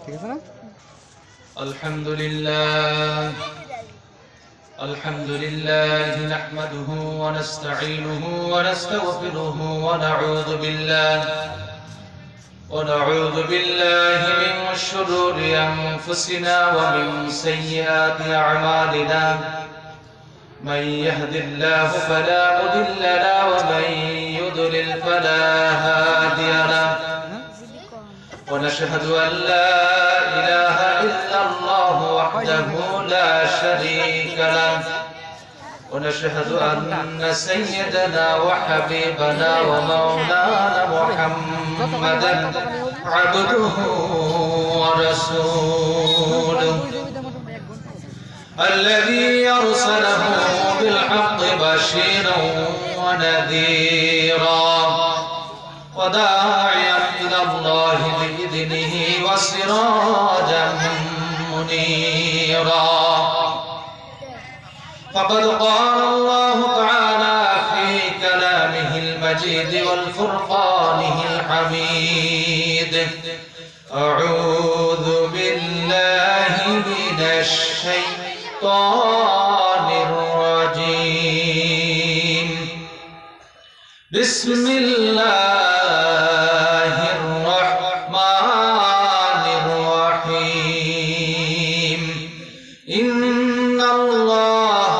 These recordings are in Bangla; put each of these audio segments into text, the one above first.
ঠিক আছে না? আলহামদুলিল্লাহ নাহমাদুহু ওয়া নাস্তাঈনুহু ওয়া নাস্তাগফিরুহু ওয়া نعوذ بالله من شرور أنفسنا ومن سيئات أعمالنا من يهد الله فلا مضل له ومن يضلل فلا هادي له ونشهد أن لا إله إلا الله وحده لا شريك له ونشهد أن سيدنا وحبيبنا ومولانا محمدا عبده ورسوله الذي أرسله بالحق بشيرا ونذيرا وداعيا إلى الله بإذنه وسراجا منيرا فقد قال الله تعالى في كلامه المجيد والفرقانه الحميد أعوذ بالله من الشيطان الرجيم بسم الله الرحمن الرحيم إن الله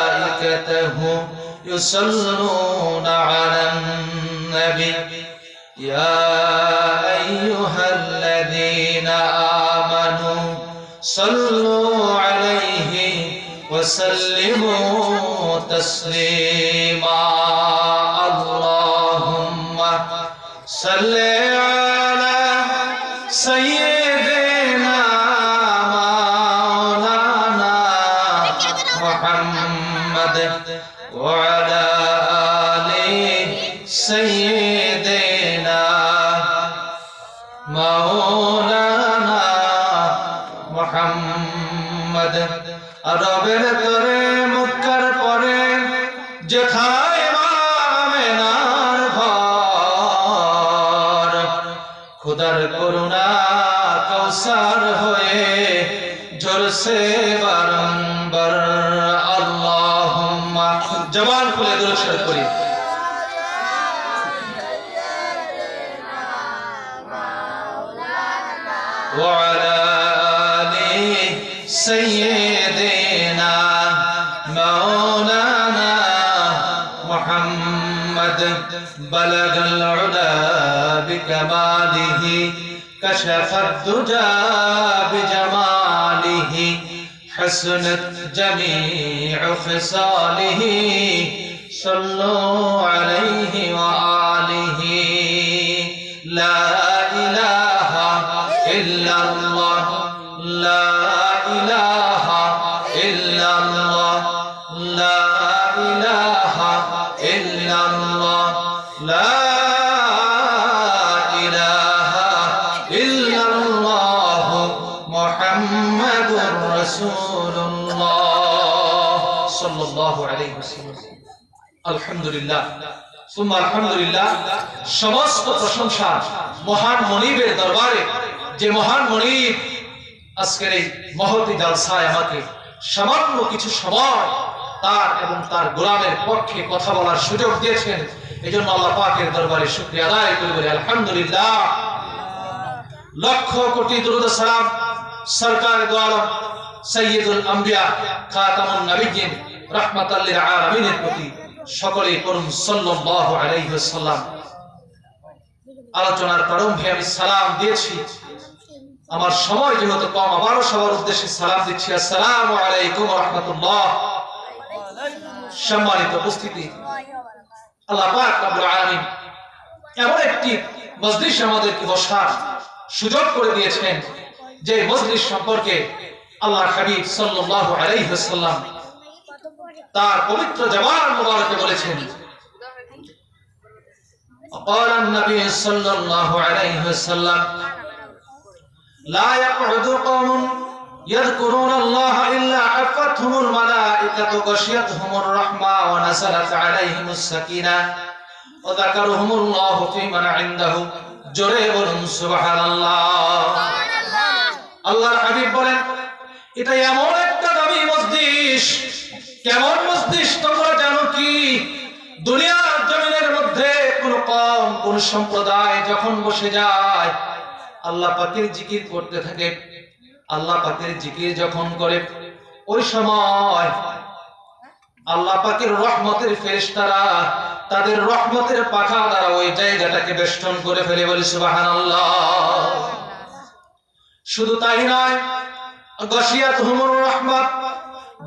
وملائكته يصلون على النبي يا أيها الذين آمنوا صلوا عليه وسلموا تسليما اللهم صل على سيدنا مولانا محمد وعلى آل سيدنا مولانا محمد রবের তরে মুক্কার পরে যেথায় আমেনার ঘর খোদার করুণা কৌসার হয়ে ঝরছে বারংবার আল্লাহুম্মা জবান খুলে দরুদ শরীফ করি وعلى آل سيدنا مولانا محمد بلغ العلا بكماله كشف الدجى بجماله حسنت جميع خصاله صلوا عليه وآله لا إله إلا الله لا إله إلا الله لا إله إلا الله لا إله إلا الله محمد رسول الله صلى الله عليه وسلم الحمد لله ثم الحمد لله সমস্ত প্রশংসা মহান মনিবের দরবারে যে মহান মনিব আজকের এই মহতী জালসায় আমাকে সামান্য কিছু সময় তার এবং তার গোলামের পক্ষে কথা বলার সুযোগ দিয়েছেন এজন্য আল্লাহ পাকের দরবারে শুকরিয়া আদায় করি বলি আলহামদুলিল্লাহ লক্ষ কোটি দরুদ সালাম সরকার দু আলম সাইয়্যিদুল আম্বিয়া খাতামুন নবিয়্যিন রাহমাতাল লিল আলামিনের প্রতি সকলেই পড়ুন সাল্লাল্লাহু আলাইহি ওয়াসাল্লাম আলোচনার প্রারম্ভে আমি সালাম দিয়েছি আমার সময় যেহেতু কম আবারও সবার উদ্দেশ্যে সালাম দিচ্ছি আসসালামু আলাইকুম ওয়া রাহমাতুল্লাহ সম্মানিত উপস্থিতি আল্লাহ পাক রব্বুল আলামিন এমন একটি মজলিস আমাদেরকে বসার সুযোগ করে দিয়েছেন যে মজলিস সম্পর্কে আল্লাহর হাবিব সাল্লাল্লাহু আলাইহি ওয়াসাল্লাম তার পবিত্র জবান মুবারকে বলেছেন قال النبي صلى الله عليه وسلم لا يقعد قوم يذكرون الله إلا حفتهم الملائكة غشيتهم الرحمة ونزلت عليهم السكينة وذكرهم الله في من عنده জোরে বলুন সুবহানাল্লাহ। আল্লাহর হাবিব বলেন এটা এমন একটা দামি মসজিদ। কেমন মসজিদ তোমরা জানো কি? দুনিয়ার জমিনের মধ্যে কোন কওম কোন সম্প্রদায় যখন বসে যায় আল্লাহ পাকের জিকির করতে থাকে, আল্লাহ পাকের জিকির যখন করে ওই সময় আল্লাহ পাকের রহমতের ফেরেশতারা তাদের রহমতের পাখা দ্বারা ওই জায়গাটাকে বেষ্টন করে ফেলে। বলি সুবহানাল্লাহ। শুধু তাই নয়, গাশিয়াতুহুমুর রাহমাত,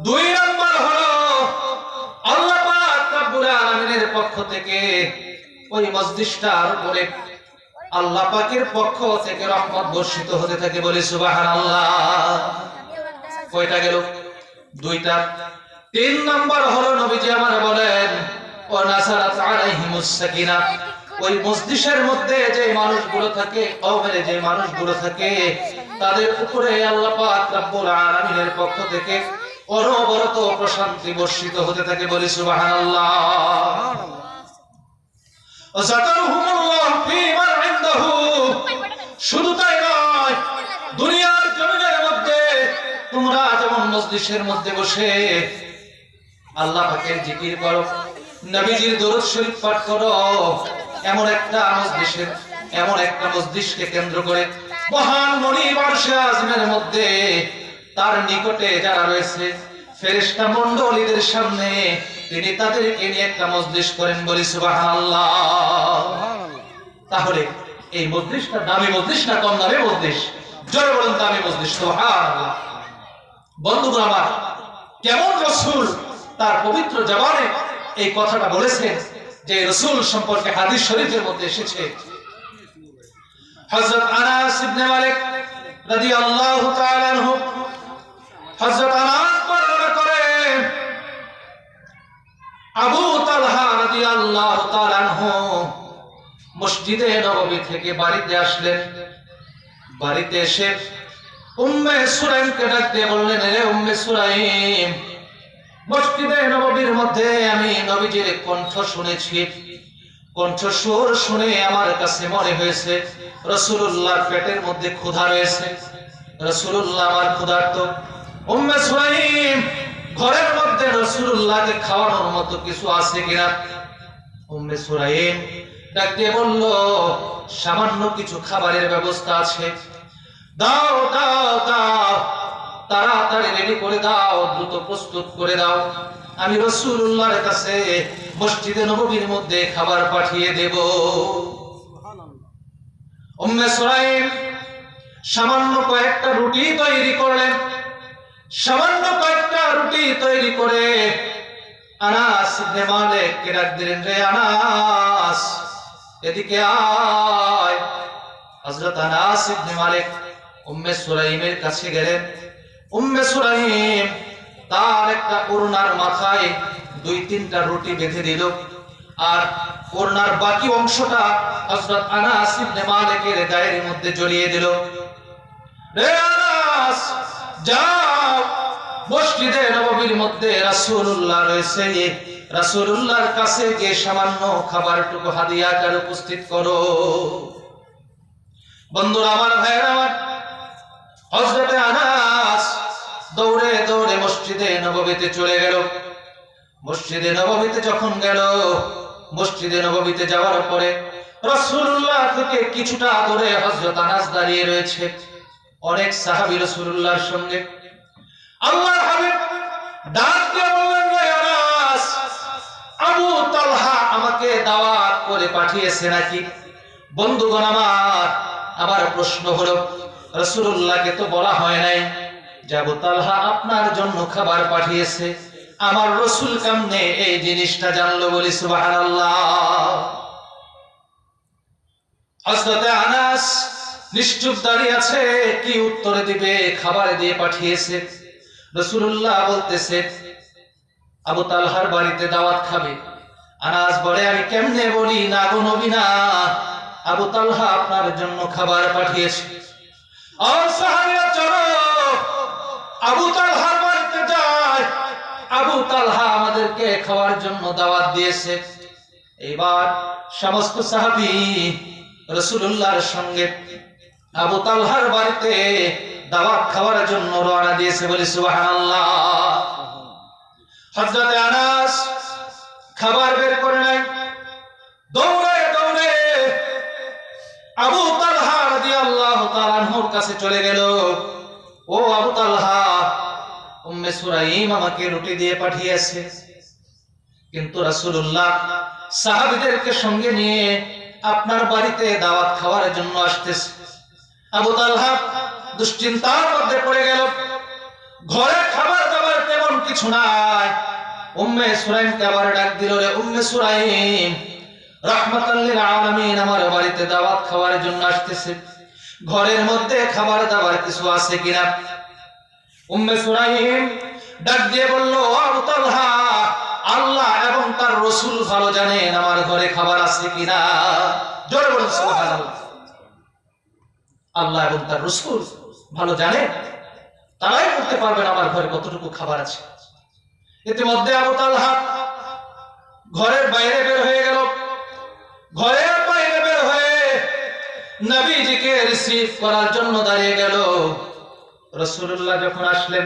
2 নম্বর হলো আল্লাহ পাক রব্বুল আলামিনের পক্ষ থেকে ওই মসজিদটার উপরে আল্লাহ পাকের পক্ষ থেকে রহমত বর্ষিত হতে থাকে। বলি সুবহানাল্লাহ। কয়টা গেল? 2টা। 3 নম্বর হলো নবীজি আমার বলেন ওয়া নাসারাত আলাইহিমুস সাকিনা, ওই মসজিদের মধ্যে যে মানুষগুলো থাকে, কওমের যে মানুষগুলো থাকে তাদের উপরে আল্লাহ পাক রব্বুল আলামিনের পক্ষ থেকে অনবরত প্রশান্তি বর্ষিত হতে থাকে। বলি সুবহানাল্লাহ। যাকারহুমুল্লাহ ফী মান ইনদাহু, শুধু তাই নয়, দুনিয়ার জমিনের মধ্যে তোমরা যেমন মসজিদের মধ্যে বসে আল্লাহ পাকের জিকির করো, নবীজির দরুদ শরীফ পাঠ করো, এমন একটা মসজিদকে কেন্দ্র করে মহান মনিব আরশে আযমের মধ্যে তার নিকটে যারা রয়েছে ফেরেশতা মণ্ডলীদের সামনে তিনি তাদেরকে নিয়ে একটা মজলিস করেন। বলি সুবহানাল্লাহ। তাহলে এই মজলিসটা দামি মজলিস না কম দামি মজলিস? জোরে বলুন দামি মজলিস। সুবহানাল্লাহ। বন্ধুগণ আমার, কেমন রাসূল তার পবিত্র জবানে এই কথাটা বলেছেন যে রাসূল সম্পর্কে হাদিস শরীফের মধ্যে এসেছে। হযরত আনাস ইবনে মালিক রাদিয়াল্লাহু তাআলা আনহু, হযরত আনাস বর্ণনা করেন আবু তালহা রাদিয়াল্লাহু তাআলা আনহু মসজিদে নববী থেকে বাড়িতে আসলেন। বাড়িতে এসে উম্মে সুলাইমকে ডাক দিয়ে বললেন, হে উম্মে সুলাইম, মসজিদে নববীর মধ্যে আমি নবীজির কণ্ঠ শুনেছি, কণ্ঠস্বর শুনে আমার কাছে মনে হয়েছে রাসূলুল্লাহর পেটের মধ্যে ক্ষুধা রয়েছে, রাসূলুল্লাহ আমার ক্ষুধার্ত। উম্মে সুলাইম, ঘরের মধ্যে রাসূলুল্লাহকে খাওয়ানোর মতো কিছু আছে কিনা? উম্মে সুলাইম ডাক দিয়ে বলল, সামান্য কিছু খাবারের ব্যবস্থা আছে, দাও দাও দাও, তাড়াতাড়ি রেডি করে দাও, দ্রুত প্রস্তুত করে দাও, আমি রাসূলুল্লাহর কাছে মসজিদে নববীর মধ্যে খাবার পাঠিয়ে দেব। উম্মে সুলাইম সামান্য কয়েকটা রুটি তৈরি করলেন। সামান্য কয়েকটা রুটি তৈরি করে আনাস ইবনে মালিককে ডাক দিলেন, রে আনাস, এদিকে আয়। হযরত আনাস ইবনে মালিক উম্মে সুলাইমের কাছে গেলেন। উম্মে সুলাইম তার একটা ওড়নার মাথায় 2-3টা রুটি বেঁধে দিল, আর ওড়নার বাকি অংশটা হযরত আনাস ইবনে মালিকের গায়ের মধ্যে জড়িয়ে দিল। রে আনাস, যাও, মসজিদে নববীর মধ্যে রাসূলুল্লাহ রয়েছে, রাসূলুল্লাহর কাছে গিয়ে সামান্য খাবারটুকু হাদিয়া করে উপস্থিত করো। বন্ধুরা আমার, ভাইরা আমার, হযরত আনাস দৌড়ে দৌড়ে মসজিদে নববীতে চলে গেল। মসজিদে নববীতে যখন গেল, মসজিদে নববীতে যাওয়ার পরে রাসূলুল্লাহ থেকে কিছুটা দূরে হযরত আনাস দাঁড়িয়ে রয়েছে, অনেক সাহাবী রাসূলুল্লাহর সঙ্গে। আল্লাহর হাবিব ডাক দিয়ে বললেন, হে আনাস, আবু তালহা আমাকে দাওয়াত করে পাঠিয়েছে নাকি? বন্ধুগণ আমার প্রশ্ন হলো, রাসূলুল্লাহকে তো বলা হয় নাই যে আবু তালহা আপনার জন্য খাবার পাঠিয়েছে, আমার রাসূল কেমনে এই জিনিসটা জানলো? বলি সুবহানাল্লাহ। হযরত আনাস নিশ্চুপ দাঁড়িয়ে আছে, কি উত্তরে দিবে? খাবার দিয়ে পাঠিয়েছে। রাসূলুল্লাহ বলতেছে আবু তালহার বাড়িতে দাওয়াত খাবে। আনাস বলে, আমি কেমনে বলি না গো নবী না, আবু তালহা আপনার জন্য খাবার পাঠিয়েছে। আর সাহাবীরা চলো আবু তালহার বাড়িতে যাই, আবু তালহা আমাদেরকে খাওয়ার জন্য দাওয়াত দিয়েছে। এবার সমস্ত সাহাবী রাসূলুল্লাহর সঙ্গে আবু তালহার বাড়িতে দাওয়াত খাওয়ার জন্য রওনা দিয়েছে, বলি সুবহানাল্লাহ। হযরত আনাস খাবার বের করে নাই, দৌড়ে দৌড়ে আবু তালহা রাদিয়াল্লাহু তাআলা আনহুর কাছে চলে গেল। ও আবু তালহা, উম্মে সুরাইম আমাকে রুটি দিয়ে পাঠিয়েছে, কিন্তু রাসূলুল্লাহ সাহাবীদেরকে সঙ্গে নিয়ে আপনার বাড়িতে দাওয়াত খাওয়ার জন্য আসতেছে। আবু তালহা দুশ্চিন্তার মধ্যে পড়ে গেল। ঘরে খাবার দাবার তেমন কিছু নাই। উম্মে সুরাইমকে আবার ডাক দিল, রে উম্মে সুরাইম, রাহমাতাল লিল আলামিন আমার বাড়িতে দাওয়াত খাওয়ার জন্য আসতেছে, ঘরের মধ্যে খাবার দাবার কিছু আছে কিনা? উম্মে সুরাইম ডাক দিয়ে বলল, আবু তালহা, আল্লাহ এবং তার রাসূল ভালো জানেন আমার ঘরে খাবার আছে কিনা। জোরে বলুন সুবহানাল্লাহ। আল্লাহ এবং তার রাসূল ভালো জানেন, তারাই বলতে পারবেন আমার ঘরে কতটুকু খাবার আছে। ইতিমধ্যে আবু তালহা ঘরের বাইরে বের হয়ে গেল। ঘরের বাইরে বের হয়ে নবীজিকে রিসিভ করার জন্য দাঁড়িয়ে গেল। রাসূলুল্লাহ যখন আসলেন,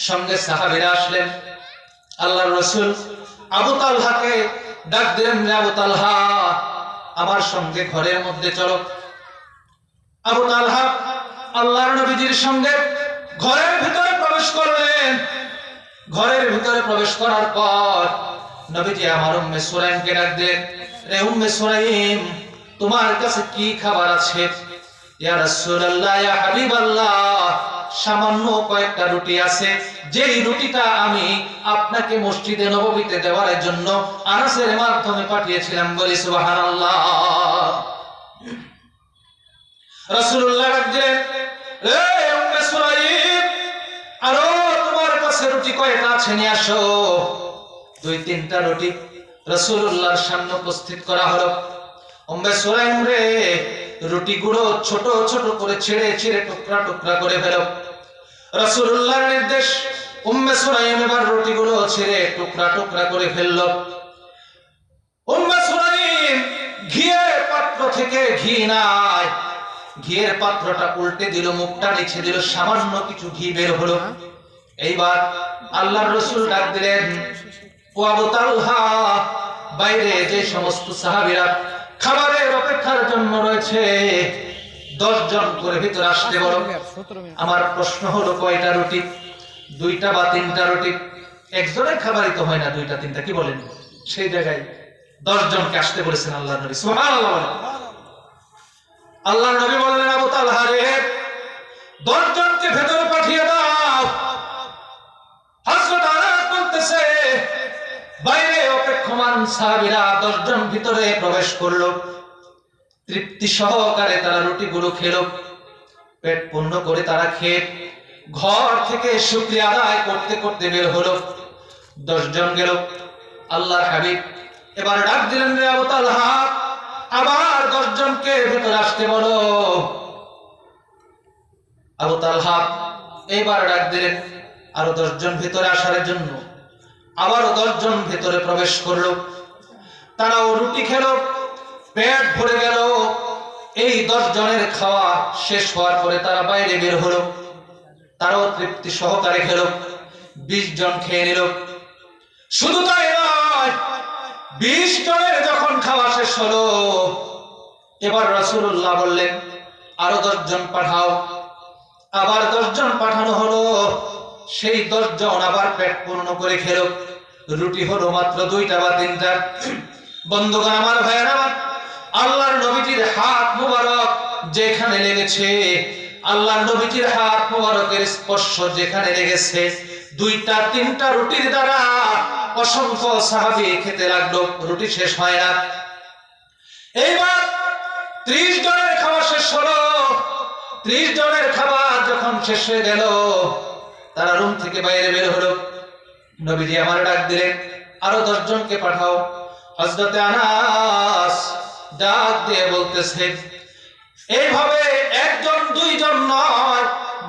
সঙ্গে সাহাবীরা আসলেন, আল্লাহর রাসূল আবু তালহাকে ডাক দিলেন, আবু তালহা আমার সঙ্গে ঘরের মধ্যে চলো। আবু তালহা আল্লাহর নবীজির সঙ্গে ঘরের ভিতরে প্রবেশ করলেন। ঘরের ভিতরে প্রবেশ করার পর নবীজি আমার উম্মে সুরাইমকে ডাক দিলেন, রে উম্মে সুরাইম, তোমার কাছে কি খাবার আছে? ইয়া রাসূলুল্লাহ, ইয়া হাবিবাল্লাহ, সামান্য কয়েকটা রুটি আছে, যেই রুটিটা আমি আপনাকে মসজিদে নববীতে দেওয়ার জন্য আনাসের মাধ্যমে পাঠিয়েছিলাম, বলি সুবহানাল্লাহ। রাসূলুল্লাহ ডাক দিলেন, রে উম্মে সুরাইম, আরো তোমার কাছে রুটি কয়টা আছে নিয়ে আসো। 2-3টা রুটি রাসূলুল্লাহর সামনে উপস্থিত করা হলো। উম্মে সুরাইম রে, রুটিগুলো ছোট ছোট করে ছেড়ে ছেড়ে টুকরা টুকরা করে ফেলো। রাসূলুল্লাহর নির্দেশ, উম্মে সুরাইম এবার রুটিগুলো ছেড়ে টুকরা টুকরা করে ফেললো। উম্মে সুরাইম ঘিয়ের পাত্র থেকে ঘি নাই, ঘিয়ের পাত্রটা উল্টে দিল, মুখটা নিচে দিল, সামান্য কিছু ঘি বের হলো। এইবার আল্লাহর রাসূল ডাক দিলেন, ও আবু তালহা, বাইরে যে সমস্ত সাহাবীরা খাবারের অপেক্ষার জন্য রয়েছে 10 জন করে ভিতরে আসতে বলো। আমার প্রশ্ন হলো, কয়টা রুটি? 2টা বা 3টা রুটি? একজনের খাবারই তো হয় না 2টা 3টা, কি বলেন? সেই জায়গায় 10 জনকে আসতে বলেছেন আল্লাহর নবী, সুবহানাল্লাহ। আল্লাহর নবী বললেন, আবু তালহা রে, 10 জনকে ভেতরে পাঠিয়ে দাও। হযরত আনাস বলতেছে, বাইরে অপেক্ষমান সাহাবীরা 10 জন ভিতরে প্রবেশ করলো। তৃপ্তি সহকারে তারা রুটিগুলো খেলো, পেট পূর্ণ করে তারা খেয়ে ঘর থেকে শুকরিয়া আদায় করতে করতে বের হলো। 10 জন গেল। আল্লাহর হাবিব এবার ডাক দিলেন, রে আবু তালহা, আবার 10 জনকে ভেতরে আসতে বলো। আবু তালহা এইবার ডাক দিলেন আরো 10 জন ভেতরে আসার জন্য। আবারও 10 জন ভেতরে প্রবেশ করলো। তারাও রুটি খেলো, পেট ভরে গেল। এই 10 জনের খাওয়া শেষ হওয়ার পরে তারা বাইরে বের হলো। তারাও তৃপ্তি সহকারে খেলো। 20 জন খেয়ে নিল। শুধু তাই নয়, 20 জনের যখন খাওয়া শেষ হলো, এবার রাসূলুল্লাহ বললেন, আরো 10 জন পাঠাও। আবার 10 জন পাঠানো হলো। সেই 10 জন আবার পেট পূর্ণ করে খেলো। রুটি হলো মাত্র 2টা বা 3টা। বন্ধুগণ আমার, ভাইয়েরা আমার, আল্লাহর নবীজির হাত মুবারক যেখানে লেগেছে, আল্লাহর নবীজির হাত মুবারকের স্পর্শ যেখানে লেগেছে, 2টা 3টা রুটির দ্বারা অসংখ্য সাহাবী খেতে লাগলো। রুটি শেষ হয় না। এইবার 30 জনের খাওয়া শেষ হলো। 30 জনের খাবার যখন শেষ হয়ে গেল, তারা রুম থেকে বাইরে বের হলো। নবীজি আমার ডাক দিলেন, আরো 10 জনকে পাঠাও। হযরত আনাস ডাক দিয়ে বলতেছে, এইভাবে 1 জন 2 জন নয়,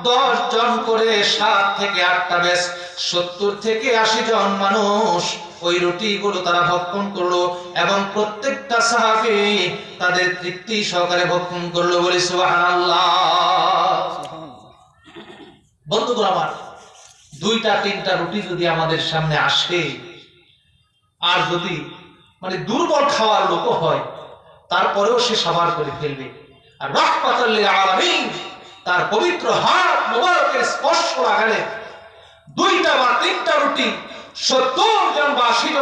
10 জন করে 7 থেকে 8টা ব্যাচ, 70 থেকে 80 জন মানুষ ওই রুটিগুলো তারা ভক্ষণ করলো এবং প্রত্যেকটা সাহাবী তাদের তৃপ্তি সহকারে ভক্ষণ করলো। বলি সুবহানাল্লাহ। বন্ধুগণ আমার, 2টা 3টা রুটি যদি আমাদের সামনে আসে, আর যদি দুর্বল খাওয়ার লোক হয়, তারপরেও সে সাবার করে ফেলবে। আর রাহমাতাল লিল আলামিন তার পবিত্র হাত মোবারকের স্পর্শ লাগালে 2টা বা 3টা রুটি 70 জন বা 80 জন